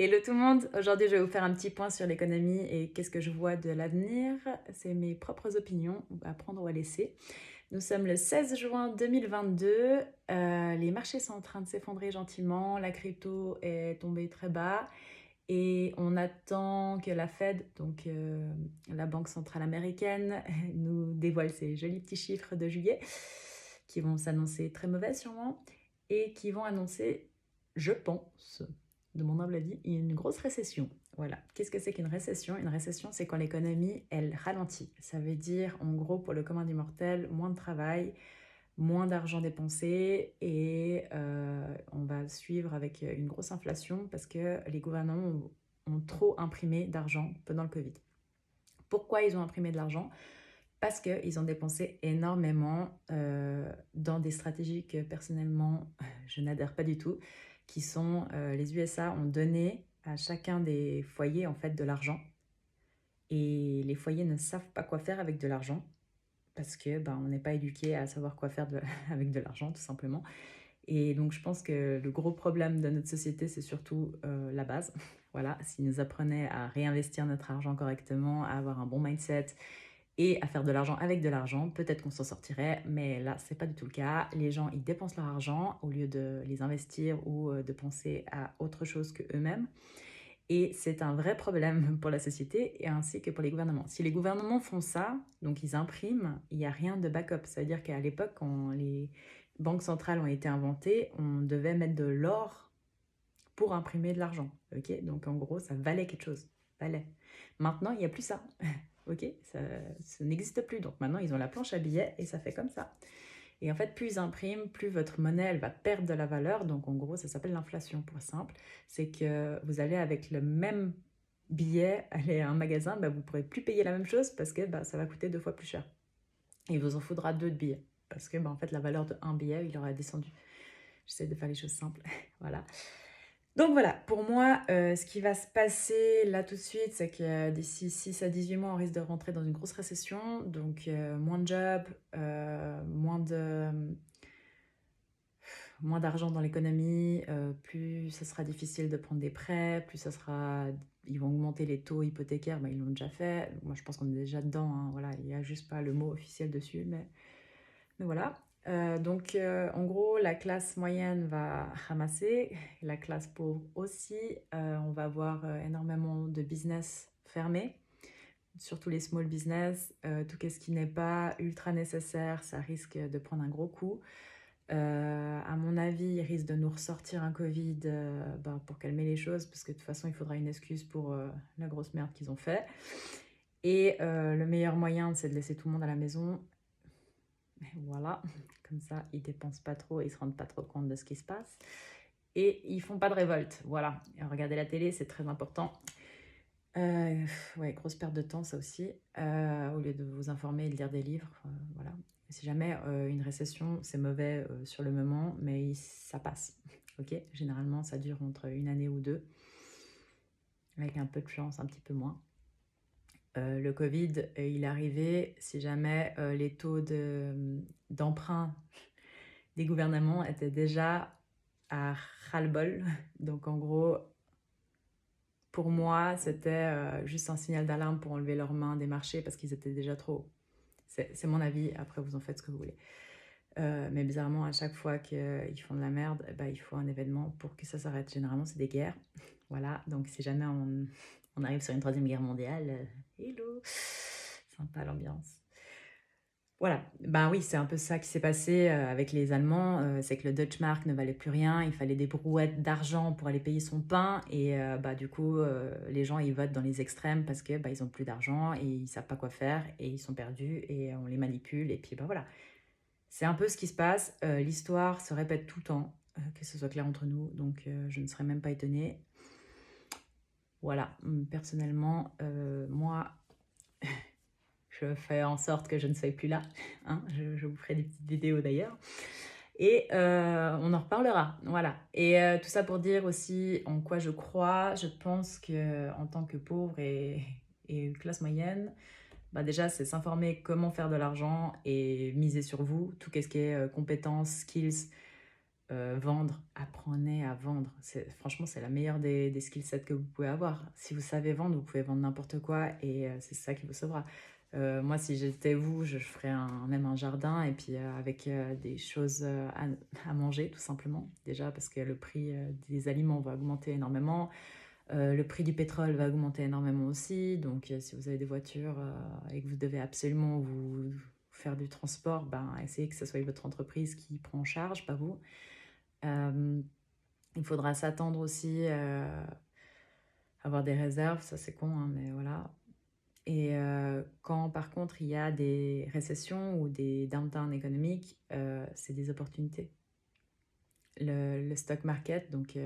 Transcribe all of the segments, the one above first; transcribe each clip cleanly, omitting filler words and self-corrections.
Hello tout le monde, aujourd'hui je vais vous faire un petit point sur l'économie et qu'est-ce que je vois de l'avenir. C'est mes propres opinions, à prendre ou à laisser. Nous sommes le 16 juin 2022, les marchés sont en train de s'effondrer gentiment, la crypto est tombée très bas et on attend que la Fed, donc la Banque centrale américaine, nous dévoile ses jolis petits chiffres de juillet qui vont s'annoncer très mauvais sûrement et qui vont annoncer, je pense, de mon humble avis, une grosse récession. Voilà. Qu'est-ce que c'est qu'une récession? Une récession, c'est quand l'économie, elle ralentit. Ça veut dire, en gros, pour le commun des mortels, moins de travail, moins d'argent dépensé et on va suivre avec une grosse inflation parce que les gouvernements ont trop imprimé d'argent pendant le Covid. Pourquoi ils ont imprimé de l'argent? Parce qu'ils ont dépensé énormément dans des stratégies que personnellement je n'adhère pas du tout, qui sont les USA ont donné à chacun des foyers en fait de l'argent et les foyers ne savent pas quoi faire avec de l'argent parce que ben, on n'est pas éduqué à savoir quoi faire avec de l'argent tout simplement. Et donc je pense que le gros problème de notre société c'est surtout la base. Voilà, s'ils nous apprenaient à réinvestir notre argent correctement, à avoir un bon mindset et à faire de l'argent avec de l'argent, peut-être qu'on s'en sortirait, mais là, c'est pas du tout le cas. Les gens, ils dépensent leur argent au lieu de les investir ou de penser à autre chose que eux-mêmes. Et c'est un vrai problème pour la société et ainsi que pour les gouvernements. Si les gouvernements font ça, donc ils impriment, il n'y a rien de backup. Ça veut dire qu'à l'époque, quand les banques centrales ont été inventées, on devait mettre de l'or pour imprimer de l'argent. Ok, donc en gros, ça valait quelque chose. Valait. Maintenant, il n'y a plus ça. Ok, ça n'existe plus. Donc maintenant, ils ont la planche à billets et ça fait comme ça. Et en fait, plus ils impriment, plus votre monnaie, elle va perdre de la valeur. Donc en gros, ça s'appelle l'inflation pour simple. C'est que vous allez avec le même billet aller à un magasin, bah, vous ne pourrez plus payer la même chose parce que bah, ça va coûter 2 fois plus cher. Et il vous en faudra 2 de billets. Parce que bah, en fait, la valeur d'un billet, il aura descendu. J'essaie de faire les choses simples. Voilà. Donc voilà, pour moi, ce qui va se passer là tout de suite, c'est que d'ici 6 à 18 mois, on risque de rentrer dans une grosse récession. Donc moins de jobs, moins d'argent dans l'économie, plus ça sera difficile de prendre des prêts, ils vont augmenter les taux hypothécaires, bah, ils l'ont déjà fait. Moi, je pense qu'on est déjà dedans, hein, voilà, il n'y a juste pas le mot officiel dessus, mais voilà. Donc, en gros, la classe moyenne va ramasser, la classe pauvre aussi. On va avoir énormément de business fermés, surtout les small business. Tout ce qui n'est pas ultra nécessaire, ça risque de prendre un gros coup. À mon avis, ils risquent de nous ressortir un Covid pour calmer les choses, parce que de toute façon, il faudra une excuse pour la grosse merde qu'ils ont fait. Et le meilleur moyen, c'est de laisser tout le monde à la maison. Voilà, comme ça, ils dépensent pas trop, ils se rendent pas trop compte de ce qui se passe. Et ils font pas de révolte, voilà. Et regarder la télé, c'est très important. Ouais, grosse perte de temps, ça aussi. Au lieu de vous informer et de lire des livres, voilà. Si jamais une récession, c'est mauvais sur le moment, mais ça passe. Ok, généralement, ça dure entre une année ou deux, avec un peu de chance, un petit peu moins. Le Covid, il est arrivé si jamais les taux d'emprunt des gouvernements étaient déjà à ras-le-bol. Donc en gros, pour moi, c'était juste un signal d'alarme pour enlever leurs mains des marchés parce qu'ils étaient déjà trop hauts. C'est mon avis, après vous en faites ce que vous voulez. Mais bizarrement, à chaque fois qu'ils font de la merde, bah, il faut un événement pour que ça s'arrête. Généralement, c'est des guerres. Voilà, donc si jamais on arrive sur une troisième guerre mondiale, hello, sympa l'ambiance. Voilà, ben oui, c'est un peu ça qui s'est passé avec les Allemands, c'est que le Deutschmark ne valait plus rien, il fallait des brouettes d'argent pour aller payer son pain, et bah, du coup, les gens, ils votent dans les extrêmes parce que bah, ils ont plus d'argent et ils savent pas quoi faire, et ils sont perdus, et on les manipule, et puis bah voilà. C'est un peu ce qui se passe, l'histoire se répète tout le temps, que ce soit clair entre nous, donc je ne serais même pas étonnée. Voilà, personnellement, moi, je fais en sorte que je ne sois plus là. Hein, je vous ferai des petites vidéos d'ailleurs. Et on en reparlera. Voilà. Et tout ça pour dire aussi en quoi je crois. Je pense qu'en tant que pauvre et classe moyenne, bah déjà, c'est s'informer comment faire de l'argent et miser sur vous. Tout ce qui est compétences, skills, vendre, apprenez à vendre. Franchement, c'est la meilleure des skill sets que vous pouvez avoir. Si vous savez vendre, vous pouvez vendre n'importe quoi et c'est ça qui vous sauvera. Moi, si j'étais vous, je ferais même un jardin et puis avec des choses à manger, tout simplement. Déjà, parce que le prix des aliments va augmenter énormément. Le prix du pétrole va augmenter énormément aussi. Donc, si vous avez des voitures et que vous devez absolument vous faire du transport, ben, essayez que ce soit votre entreprise qui prend en charge, pas vous. Il faudra s'attendre aussi à avoir des réserves, ça c'est con, hein, mais voilà. Et quand par contre il y a des récessions ou des downturns économiques, c'est des opportunités. Le stock market, donc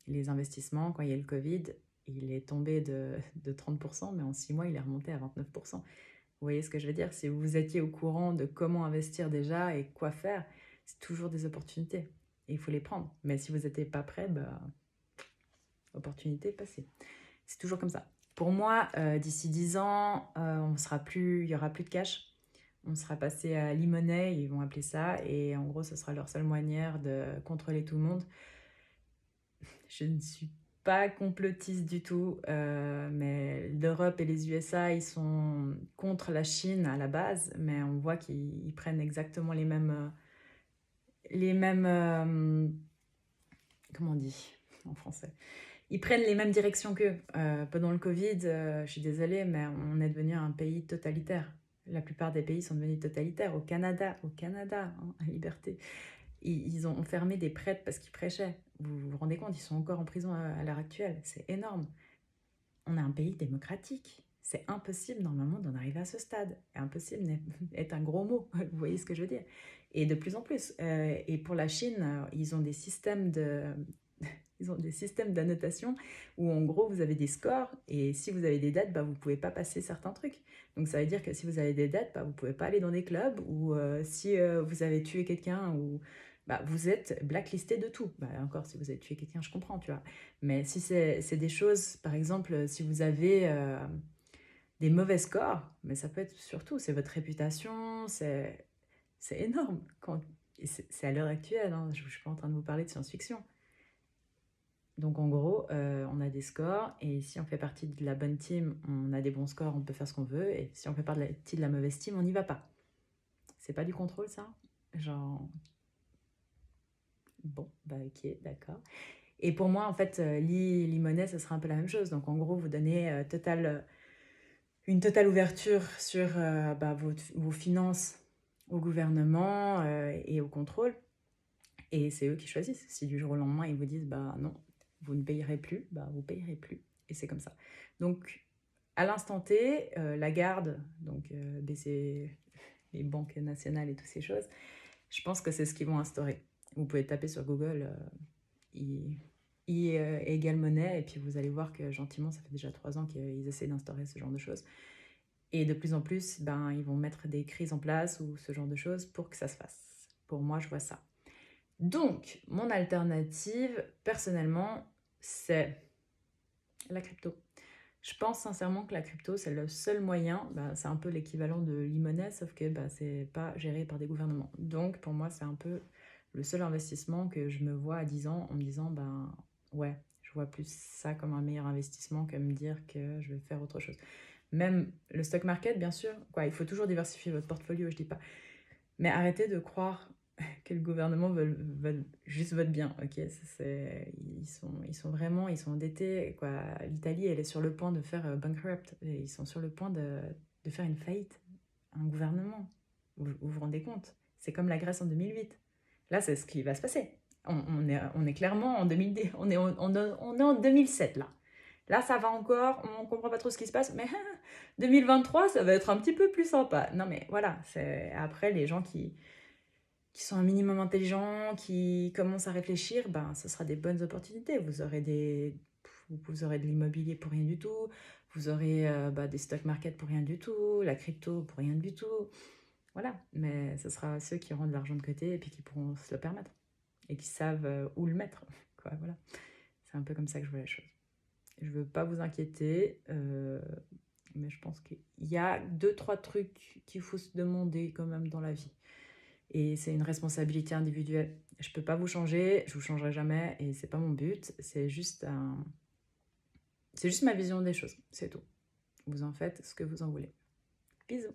les investissements, quand il y a le Covid, il est tombé de 30%, mais en 6 mois il est remonté à 29%. Vous voyez ce que je veux dire? Si vous étiez au courant de comment investir déjà et quoi faire, c'est toujours des opportunités. Et il faut les prendre. Mais si vous n'étiez pas prêt, bah, opportunité passée. C'est toujours comme ça. Pour moi, d'ici 10 ans, il y aura plus de cash. On sera passé à l'e-money, ils vont appeler ça, et en gros, ce sera leur seule manière de contrôler tout le monde. Je ne suis pas complotiste du tout, mais l'Europe et les USA, ils sont contre la Chine à la base, mais on voit qu'ils prennent exactement les mêmes comment on dit en français? Ils prennent les mêmes directions qu'eux. Pendant le Covid, je suis désolée, mais on est devenu un pays totalitaire. La plupart des pays sont devenus totalitaires. Au Canada, hein, à liberté. Ils ont fermé des prêtres parce qu'ils prêchaient. Vous vous rendez compte, ils sont encore en prison à l'heure actuelle. C'est énorme. On a un pays démocratique. C'est impossible normalement d'en arriver à ce stade. Impossible est un gros mot. Vous voyez ce que je veux dire? Et de plus en plus. Et pour la Chine, ils ont des systèmes d'annotation où en gros vous avez des scores et si vous avez des dettes, bah, vous ne pouvez pas passer certains trucs. Donc ça veut dire que si vous avez des dettes, bah, vous ne pouvez pas aller dans des clubs ou si vous avez tué quelqu'un ou bah, vous êtes blacklisté de tout. Bah, encore si vous avez tué quelqu'un, je comprends, tu vois. Mais si c'est des choses, par exemple, si vous avez des mauvais scores, mais ça peut être surtout, c'est votre réputation, c'est énorme. C'est à l'heure actuelle, hein, je ne suis pas en train de vous parler de science-fiction. Donc en gros, on a des scores et si on fait partie de la bonne team, on a des bons scores, on peut faire ce qu'on veut. Et si on fait partie de la mauvaise team, on n'y va pas. C'est pas du contrôle, ça? Genre... Bon, bah ok, d'accord. Et pour moi, en fait, l'e-money, ça sera un peu la même chose. Donc en gros, vous donnez une totale ouverture sur bah, vos finances au gouvernement et au contrôle. Et c'est eux qui choisissent. Si du jour au lendemain, ils vous disent, bah non, vous ne payerez plus, bah vous payerez plus. Et c'est comme ça. Donc, à l'instant T, la garde, donc baisser les banques nationales et toutes ces choses, je pense que c'est ce qu'ils vont instaurer. Vous pouvez taper sur Google I égale monnaie, et puis vous allez voir que gentiment, ça fait déjà 3 ans qu'ils essaient d'instaurer ce genre de choses. Et de plus en plus, ben, ils vont mettre des crises en place ou ce genre de choses pour que ça se fasse. Pour moi, je vois ça. Donc, mon alternative, personnellement, c'est la crypto. Je pense sincèrement que la crypto, c'est le seul moyen, bah, c'est un peu l'équivalent de l'e-money, sauf que bah, c'est pas géré par des gouvernements. Donc, pour moi, c'est un peu le seul investissement que je me vois à 10 ans en me disant, ben ouais, je vois plus ça comme un meilleur investissement que me dire que je vais faire autre chose. Même le stock market, bien sûr, quoi, il faut toujours diversifier votre portfolio, je dis pas. Mais arrêtez de croire que le gouvernement veut juste votre bien, ok? Ils sont endettés, quoi. L'Italie, elle est sur le point de faire bankrupt. Et ils sont sur le point de faire une faillite. Un gouvernement. Vous rendez compte? C'est comme la Grèce en 2008. Là, c'est ce qui va se passer. On est clairement en 2010, on est en 2007, là. Là, ça va encore, on comprend pas trop ce qui se passe, mais 2023, ça va être un petit peu plus sympa. Non, mais voilà, c'est après les gens qui sont un minimum intelligents, qui commencent à réfléchir, ben, ce sera des bonnes opportunités. Vous aurez de l'immobilier pour rien du tout, vous aurez bah, des stock market pour rien du tout, la crypto pour rien du tout. Voilà, mais ce sera ceux qui auront de l'argent de côté et puis qui pourront se le permettre et qui savent où le mettre. Quoi, voilà. C'est un peu comme ça que je vois la chose. Je veux pas vous inquiéter, mais je pense qu'il y a 2-3 trucs qu'il faut se demander quand même dans la vie. Et c'est une responsabilité individuelle. Je peux pas vous changer, je vous changerai jamais et c'est pas mon but. C'est juste ma vision des choses, c'est tout. Vous en faites ce que vous en voulez. Bisous.